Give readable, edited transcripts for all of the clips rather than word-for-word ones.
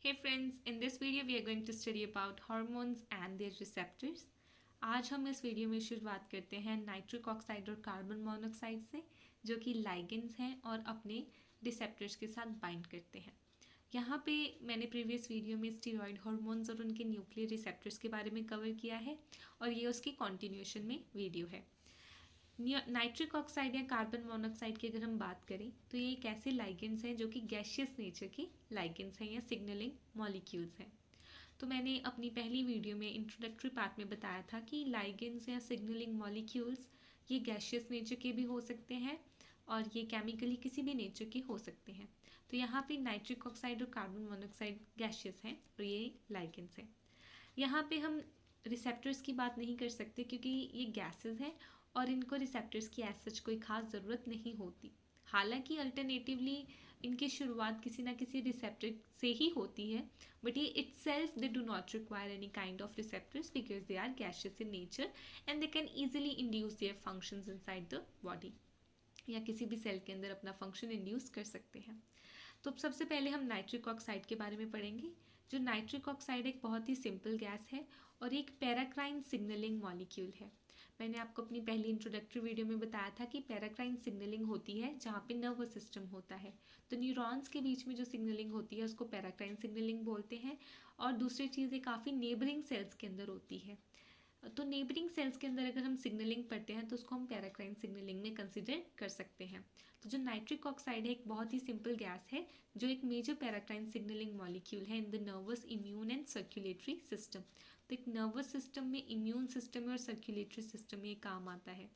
Hey friends, in this video we are going to study about hormones and their receptors. आज हम इस video में शुरुआत करते हैं नाइट्रिक ऑक्साइड और कार्बन मोनोऑक्साइड से, जो कि लाइगेंड्स हैं और अपने रिसेप्टर्स के साथ बाइंड करते हैं। यहाँ पे मैंने प्रीवियस वीडियो में स्टीरॉयड हार्मोन्स और उनके न्यूक्लियर रिसेप्टर्स के बारे में कवर किया है और ये उसकी कॉन्टिन्यूएशन में वीडियो है। नाइट्रिक ऑक्साइड या कार्बन मोनोऑक्साइड की अगर हम बात करें तो ये एक ऐसे लाइगेंड्स हैं जो कि गैशियस नेचर के लाइगेंड्स हैं या सिग्नलिंग मॉलिक्यूल्स हैं। तो मैंने अपनी पहली वीडियो में इंट्रोडक्टरी पार्ट में बताया था कि लाइगेंड्स या सिग्नलिंग मॉलिक्यूल्स ये गैशियस नेचर के भी हो सकते हैं और ये केमिकली किसी भी नेचर के हो सकते हैं। तो यहाँ पे नाइट्रिक ऑक्साइड और कार्बन मोनोऑक्साइड गैशियस हैं और ये लाइगेंड्स हैं। यहाँ पे हम रिसेप्टर्स की बात नहीं कर सकते क्योंकि ये गैसेस हैं और इनको रिसेप्टर्स की एज सच कोई ख़ास ज़रूरत नहीं होती। हालांकि अल्टरनेटिवली इनकी शुरुआत किसी ना किसी रिसेप्टर से ही होती है, बट ये itself they do not require any kind of receptors because they are gaseous in nature and they can easily induce their functions inside the body, या किसी भी सेल के अंदर अपना फंक्शन इंड्यूस कर सकते हैं। तो सबसे पहले हम नाइट्रिक ऑक्साइड के बारे में पढ़ेंगे। जो नाइट्रिक ऑक्साइड एक बहुत ही सिंपल गैस है और एक पैराक्राइन सिग्नलिंग मॉलिक्यूल है। मैंने आपको अपनी पहली इंट्रोडक्टरी वीडियो में बताया था कि पैराक्राइन सिग्नलिंग होती है जहाँ पे नर्वस सिस्टम होता है, तो न्यूरॉन्स के बीच में जो सिग्नलिंग होती है उसको पैराक्राइन सिग्नलिंग बोलते हैं। और दूसरी चीज़ ये काफ़ी नेबरिंग सेल्स के अंदर होती है। तो नेबरिंग सेल्स के अंदर अगर हम सिग्नलिंग पढ़ते हैं तो उसको हम पैराक्राइन सिग्नलिंग में कंसिडर कर सकते हैं। तो जो नाइट्रिक ऑक्साइड है एक बहुत ही सिंपल गैस है जो एक मेजर पैराक्राइन सिग्नलिंग मॉलिक्यूल है in the nervous, immune and circulatory system. तो एक नर्वस सिस्टम में, इम्यून सिस्टम में और सर्कुलेटरी सिस्टम में ये काम आता है।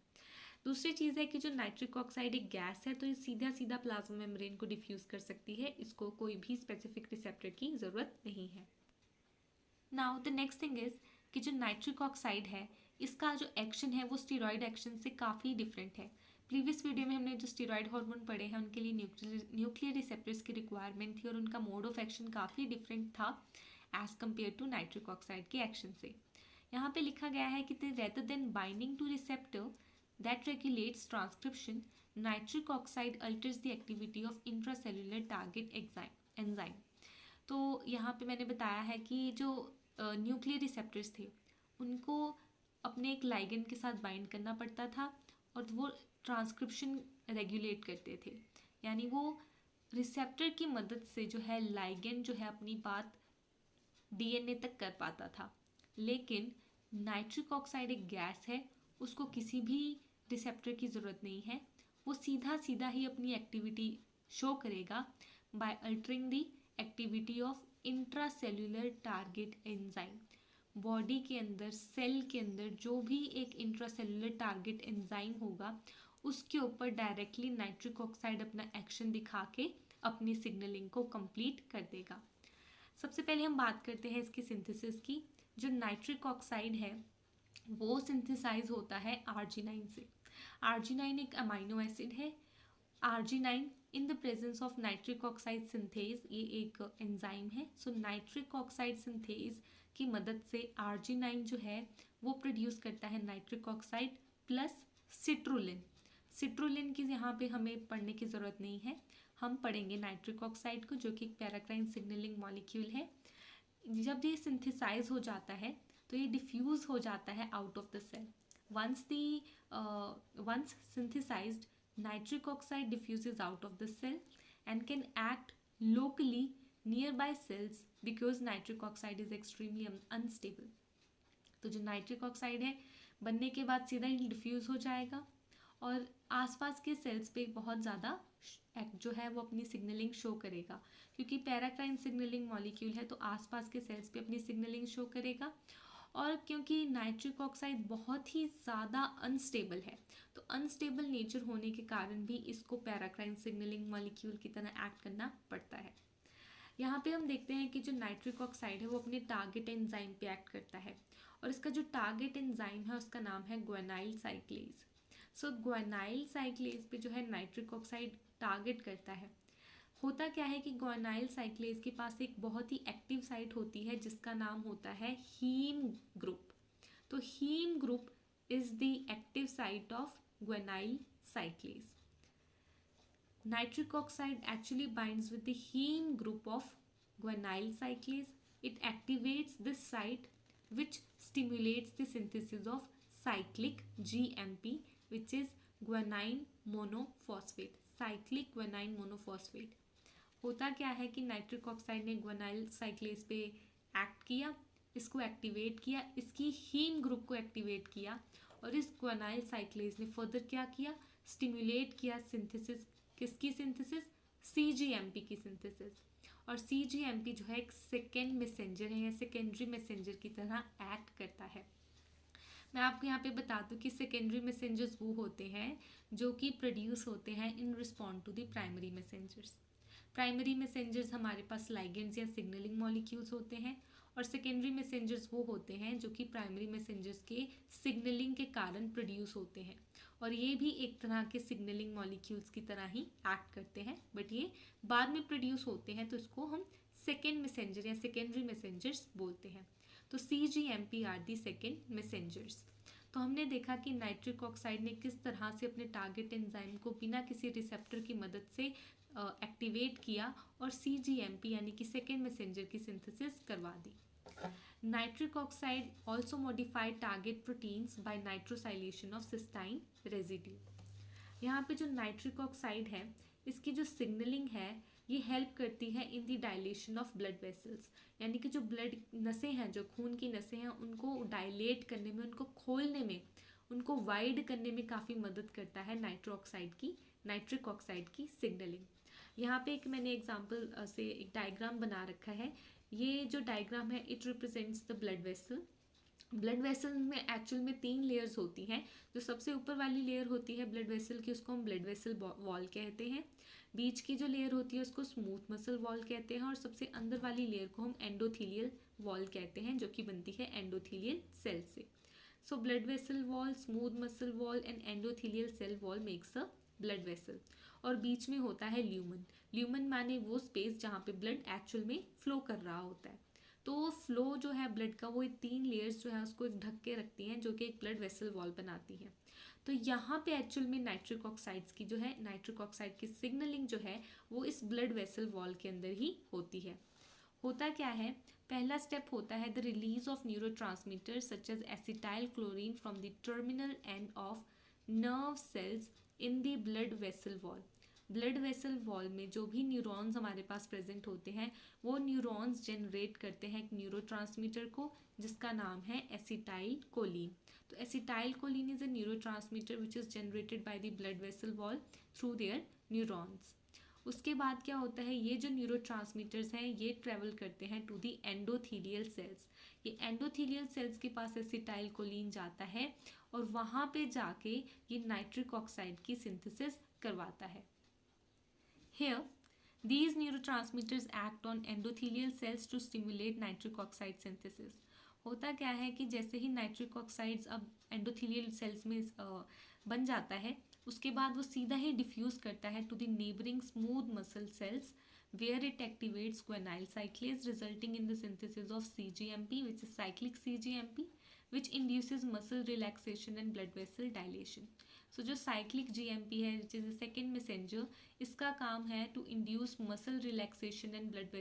दूसरी चीज़ है कि जो नाइट्रिक ऑक्साइड एक गैस है तो ये सीधा सीधा प्लाज्मा मेम्ब्रेन को डिफ्यूज कर सकती है, इसको कोई भी स्पेसिफिक रिसेप्टर की ज़रूरत नहीं है। Now the next thing is कि जो नाइट्रिक ऑक्साइड है इसका जो एक्शन है वो स्टीरॉयड एक्शन से काफ़ी डिफरेंट है। प्रीवियस वीडियो में हमने जो स्टीरॉयड हार्मोन पढ़े हैं उनके लिए न्यूक्लियर रिसेप्टर्स की रिक्वायरमेंट थी और उनका मोड ऑफ एक्शन काफ़ी डिफरेंट था as compare to nitric oxide के एक्शन से। यहाँ पे लिखा गया है कि rather than binding to receptor that regulates transcription, nitric oxide alters the activity of intracellular target enzyme. तो यहाँ पे मैंने बताया है कि जो न्यूक्लियर रिसेप्टर्स थे उनको अपने एक लाइगेंड के साथ बाइंड करना पड़ता था और वो ट्रांसक्रिप्शन रेगुलेट करते थे, यानी वो रिसेप्टर की मदद से जो है लाइगेंड जो है अपनी बात डीएनए तक कर पाता था। लेकिन नाइट्रिक ऑक्साइड एक गैस है, उसको किसी भी रिसेप्टर की ज़रूरत नहीं है, वो सीधा सीधा ही अपनी एक्टिविटी शो करेगा by altering the activity of intracellular target enzyme. Body के अंदर, सेल के अंदर जो भी एक इंट्रासेल्युलर टारगेट एंजाइम होगा उसके ऊपर डायरेक्टली नाइट्रिक ऑक्साइड अपना एक्शन दिखा के अपनी सिग्नलिंग को कंप्लीट कर देगा। सबसे पहले हम बात करते हैं इसकी सिंथेसिस की। जो नाइट्रिक ऑक्साइड है वो सिंथेसाइज होता है आर्जिनाइन से। आर्जिनाइन एक अमाइनो एसिड है। Arginine in the presence of nitric oxide synthase ये एक एंजाइम है। सो नाइट्रिक ऑक्साइड सिंथेज की मदद से आर्जिनाइन जो है वो प्रोड्यूस करता है nitric oxide plus citrulline. Citrulline की यहाँ पे हमें पढ़ने की ज़रूरत नहीं है, हम पढ़ेंगे नाइट्रिक ऑक्साइड को जो कि एक पैराक्राइन सिग्नलिंग मॉलिक्यूल है। जब ये सिंथेसाइज हो जाता है तो ये डिफ्यूज हो जाता है out of the cell. Once synthesised, nitric oxide diffuses out of the cell and can act locally nearby cells because nitric oxide is extremely unstable. तो जो नाइट्रिक ऑक्साइड है बनने के बाद सीधा ही डिफ्यूज़ हो जाएगा और आसपास के सेल्स पे बहुत ज़्यादा जो है वो अपनी सिग्नलिंग शो करेगा, क्योंकि पैराक्राइन सिग्नलिंग मॉलिक्यूल है तो आसपास के सेल्स पे अपनी सिग्नलिंग शो करेगा। और क्योंकि नाइट्रिक ऑक्साइड बहुत ही ज़्यादा अनस्टेबल है तो अनस्टेबल नेचर होने के कारण भी इसको पैराक्राइन सिग्नलिंग मॉलिक्यूल की तरह एक्ट करना पड़ता है। यहाँ पे हम देखते हैं कि जो नाइट्रिक ऑक्साइड है वो अपने टारगेट एंजाइम पे एक्ट करता है और इसका जो टारगेट एंजाइम है उसका नाम है ग्वानाइल साइक्लेज। सो ग्वानाइल साइक्लेज पे जो है नाइट्रिक ऑक्साइड टारगेट करता है। होता क्या है कि ग्वानाइल साइक्लेज के पास एक बहुत ही एक्टिव साइट होती है जिसका नाम होता है हीम ग्रुप। तो heme group is the active site of guanylyl cyclase. Nitric oxide actually binds with the heme group of guanylyl cyclase. It activates this site which stimulates the synthesis of cyclic GMP, which is guanine monophosphate. cyclic guanine monophosphate. होता क्या है कि nitric oxide ने ग्वानाइल साइक्लेज पे act किया, इसको activate किया, इसकी हीम ग्रुप को एक्टिवेट किया, और इस ग्वानाइल साइक्लेज ने फर्दर क्या किया, स्टिमुलेट किया सिंथेसिस, किसकी सिंथेसिस, सीजीएमपी की सिंथेसिस। और सीजीएमपी जो है एक सेकेंड मैसेंजर है या सेकेंडरी मैसेंजर की तरह एक्ट करता है। मैं आपको यहाँ पे बता दूँ कि सेकेंडरी मैसेंजर्स वो होते हैं जो कि प्रोड्यूस होते हैं in respond to the primary messengers. Primary messengers हमारे पास लाइगेंड्स या सिग्नलिंग मॉलिक्यूल्स होते हैं, और सेकेंडरी मैसेंजर्स वो होते हैं जो कि प्राइमरी मैसेंजर्स के सिग्नलिंग के कारण प्रोड्यूस होते हैं, और ये भी एक तरह के सिग्नलिंग मॉलिक्यूल्स की तरह ही एक्ट करते हैं, बट ये बाद में प्रोड्यूस होते हैं, तो इसको हम सेकेंड मैसेंजर या सेकेंडरी मैसेंजर्स बोलते हैं। तो CGMP are the second messengers. तो हमने देखा कि नाइट्रिक ऑक्साइड ने किस तरह से अपने टारगेट एंजाइम को बिना किसी रिसेप्टर की मदद से एक्टिवेट किया और CGMP यानी कि सेकेंड मैसेंजर की सिंथेसिस करवा दी। Nitric oxide also modified target proteins by nitrosylation of cysteine residue. यहाँ पे जो नाइट्रिक ऑक्साइड है इसकी जो सिग्नलिंग है ये हेल्प करती है in the dilation of blood vessels, यानी कि जो ब्लड नसें हैं, जो खून की नसें हैं, उनको डायलेट करने में, उनको खोलने में, उनको वाइड करने में काफ़ी मदद करता है नाइट्रिक ऑक्साइड की सिग्नलिंग। यहाँ पे एक मैंने एग्जांपल से एक डायग्राम बना रखा है। ये जो डायग्राम है it represents the blood vessel. Blood vessel में एक्चुअल में 3 लेयर्स होती हैं। जो सबसे ऊपर वाली लेयर होती है ब्लड वेसल की उसको हम ब्लड वेसल वॉल कहते हैं, बीच की जो लेयर होती है उसको स्मूथ मसल वॉल कहते हैं, और सबसे अंदर वाली लेयर को हम एंडोथीलियल वॉल कहते हैं जो कि बनती है एंडोथीलियल सेल से। So blood vessel wall, smooth muscle wall and endothelial cell wall makes a blood vessel. और बीच में होता है ल्यूमन। ल्यूमन माने वो स्पेस जहाँ पे ब्लड एक्चुअल में फ्लो कर रहा होता है। तो वो फ्लो जो है ब्लड का वो 3 लेयर्स जो है उसको एक ढक के रखती हैं जो कि एक ब्लड वेसल वॉल बनाती हैं। तो यहाँ पे एक्चुअल में नाइट्रिक ऑक्साइड्स की जो है, नाइट्रिक ऑक्साइड की सिग्नलिंग जो है वो इस ब्लड वेसल वॉल के अंदर ही होती है। होता क्या है, पहला स्टेप होता है the release of neurotransmitter such as acetyl chlorine from the terminal end of nerve cells in the blood vessel wall. Blood vessel wall में जो भी न्यूरॉन्स हमारे पास प्रेजेंट होते हैं वो न्यूरॉन्स जनरेट करते हैं एक न्यूरोट्रांसमीटर को जिसका नाम है एसिटाइल कोलिन। तो acetyl choline is a neurotransmitter which is generated by the blood vessel wall through their neurons. उसके बाद क्या होता है, ये जो न्यूरोट्रांसमीटर्स हैं ये ट्रेवल करते हैं टू दी एंडोथीलियल सेल्स। ये एंडोथीलियल सेल्स के पास एसिटाइल कोलिन जाता है और वहाँ पे जाके ये नाइट्रिक ऑक्साइड की सिंथेसिस करवाता है। Here, these neurotransmitters act on endothelial cells to stimulate nitric oxide synthesis. होता क्या है कि जैसे ही नाइट्रिक ऑक्साइड्स अब एंडोथीलियल सेल्स में बन जाता है उसके बाद वो सीधा ही डिफ्यूज करता है to the neighbouring smooth muscle cells where it activates guanylyl cyclase resulting in the synthesis of CGMP which is cyclic CGMP which induces muscle relaxation and blood vessel dilation. So जो cyclic GMP है which is the second messenger, इसका काम है to induce muscle relaxation and blood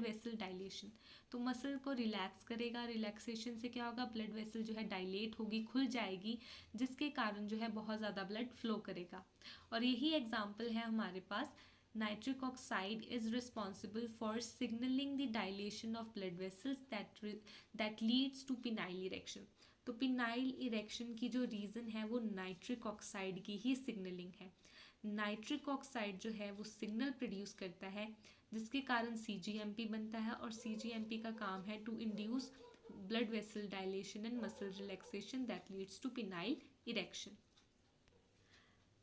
vessel dilation. तो muscle को relax करेगा, relaxation से क्या होगा, ब्लड वेसल जो है डायलेट होगी, खुल जाएगी, जिसके कारण जो है बहुत ज़्यादा ब्लड फ्लो करेगा। और यही एग्जाम्पल है हमारे पास, nitric oxide is responsible for signalling the dilation of blood vessels that leads to penile erection. तो पिनाइल इरेक्शन की जो रीज़न है वो नाइट्रिक ऑक्साइड की ही सिग्नलिंग है। नाइट्रिक ऑक्साइड जो है वो सिग्नल प्रोड्यूस करता है जिसके कारण CGMP बनता है, और CGMP का काम है to induce blood vessel dilation and muscle relaxation that leads to penile erection.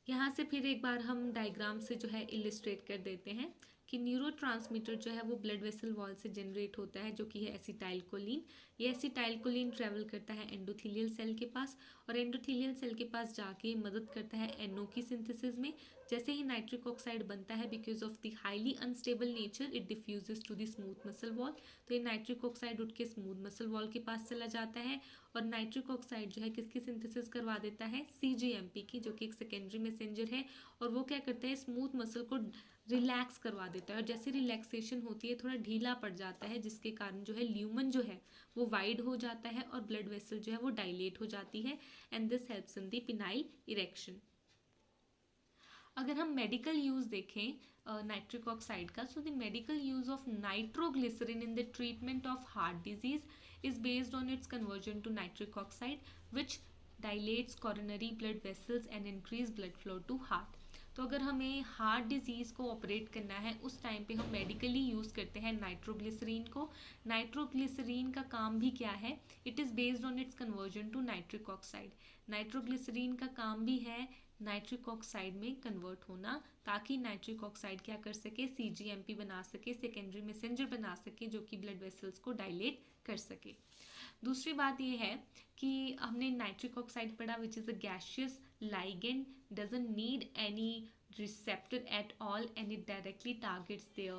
यहाँ से फिर एक बार हम डायग्राम से जो है इलिस्ट्रेट कर देते हैं कि न्यूरोट्रांसमीटर जो है वो ब्लड वेसल वॉल से जनरेट होता है जो कि है एसिटाइल कोलिन। ये एसिटाइल कोलिन ट्रेवल करता है एंडोथीलियल सेल के पास और एंडोथीलियल सेल के पास जाके मदद करता है NO की सिंथेसिस में, जैसे ही नाइट्रिक ऑक्साइड बनता है, because of the highly unstable nature it diffuses to the smooth muscle wall. तो ये नाइट्रिक ऑक्साइड उठ के स्मूथ मसल वॉल के पास चला जाता है और नाइट्रिक ऑक्साइड जो है किसकी सिंथेसिस करवा देता है, CGMP की, जो कि एक सेकेंडरी मैसेंजर है। और वो क्या करता है, स्मूथ मसल को रिलैक्स करवा देता है और जैसे रिलैक्सेशन होती है थोड़ा ढीला पड़ जाता है, जिसके कारण जो है ल्यूमन जो है वो वाइड हो जाता है और ब्लड वेसल जो है वो डायलेट हो जाती है and this helps in the penile erection. अगर हम मेडिकल यूज देखें नाइट्रिक ऑक्साइड का, so the medical use of nitroglycerine in the treatment of heart disease is based on its conversion to nitric oxide which dilates coronary blood vessels and increase blood flow to heart. तो अगर हमें heart disease को operate करना है उस time पे हम medically use करते हैं नाइट्रोग्लिसरीन को। नाइट्रोग्लिसरीन का काम भी क्या है, it is based on its conversion to nitric oxide. Nitroglycerine का काम भी है नाइट्रिक ऑक्साइड में कन्वर्ट होना, ताकि नाइट्रिक ऑक्साइड क्या कर सके, CGMP बना सके, सेकेंडरी मैसेंजर बना सके, जो कि ब्लड वेसल्स को डायलेट कर सके। दूसरी बात यह है कि हमने नाइट्रिक ऑक्साइड पढ़ा which is a gaseous ligand, doesn't need any receptor at all and it directly targets their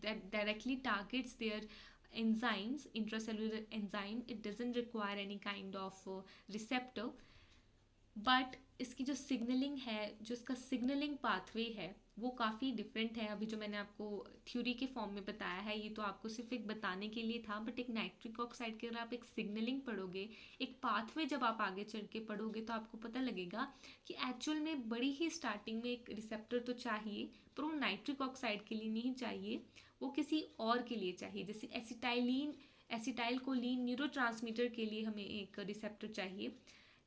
that directly targets their enzymes, intracellular enzyme. It doesn't require any kind of receptor, but इसकी जो signalling है, जो इसका signalling pathway है वो काफ़ी different है। अभी जो मैंने आपको थ्योरी के फॉर्म में बताया है ये तो आपको सिर्फ एक बताने के लिए था, बट एक नाइट्रिक ऑक्साइड के अगर आप एक सिग्नलिंग पढ़ोगे, एक पाथवे जब आप आगे चल के पढ़ोगे तो आपको पता लगेगा कि एक्चुअल में बड़ी ही स्टार्टिंग में एक रिसेप्टर तो चाहिए, पर वो नाइट्रिक ऑक्साइड के लिए नहीं चाहिए, वो किसी और के लिए चाहिए। जैसे एसिटाइल कोलिन न्यूरोट्रांसमीटर के लिए हमें एक रिसेप्टर चाहिए,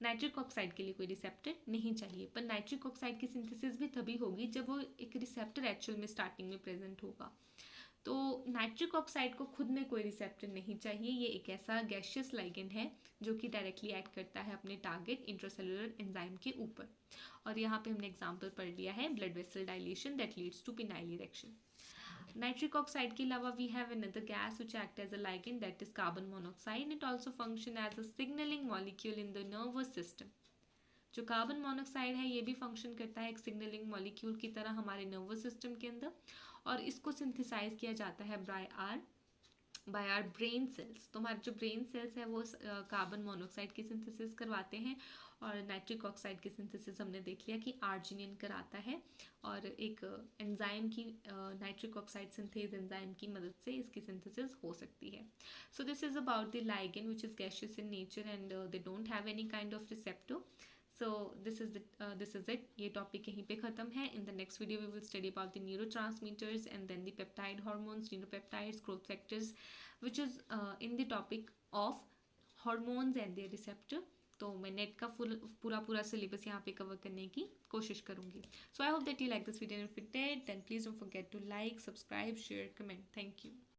नाइट्रिक ऑक्साइड के लिए कोई रिसेप्टर नहीं चाहिए। पर नाइट्रिक ऑक्साइड की सिंथेसिस भी तभी होगी जब वो एक रिसेप्टर एक्चुअल में स्टार्टिंग में प्रेजेंट होगा। तो नाइट्रिक ऑक्साइड को खुद में कोई रिसेप्टर नहीं चाहिए, ये एक ऐसा गैशियस लाइगेंड है जो कि डायरेक्टली एक्ट करता है अपने टारगेट इंट्रासेलुलर एंजाइम के ऊपर। और यहाँ पे हमने एग्जाम्पल पढ़ लिया है blood vessel dilation that leads to penile erection. Nitric oxide के अलावा we have another gas which act as a ligand that is carbon monoxide. It also function as a signalling molecule in the nervous system. जो carbon monoxide है ये भी function करता है एक signalling molecule की तरह हमारे नर्वस सिस्टम के अंदर, और इसको सिंथेसाइज किया जाता है बाय आर ब्रेन सेल्स। तो हमारे जो ब्रेन सेल्स है वो कार्बन मोनोऑक्साइड की सिंथेसिस करवाते हैं, और नाइट्रिक ऑक्साइड की सिंथेसिस हमने देख लिया कि आर्जिनिन कराता है, और एक एंजाइम की नाइट्रिक ऑक्साइड सिंथेज एंजाइम की मदद से इसकी सिंथेसिस हो सकती है। So this is about the ligand which is gaseous in nature and they don't have any kind of receptor. So this is it, ये टॉपिक यहीं पे ख़त्म है। In the next video we will study about the neurotransmitters and then the peptide hormones, neuropeptides, growth factors which is in the topic of hormones and their receptor. तो मैं net का पूरा syllabus यहाँ पे कवर करने की कोशिश करूँगी। So I hope that you like this video, and if you did then please don't forget to like, subscribe, share, comment. Thank you.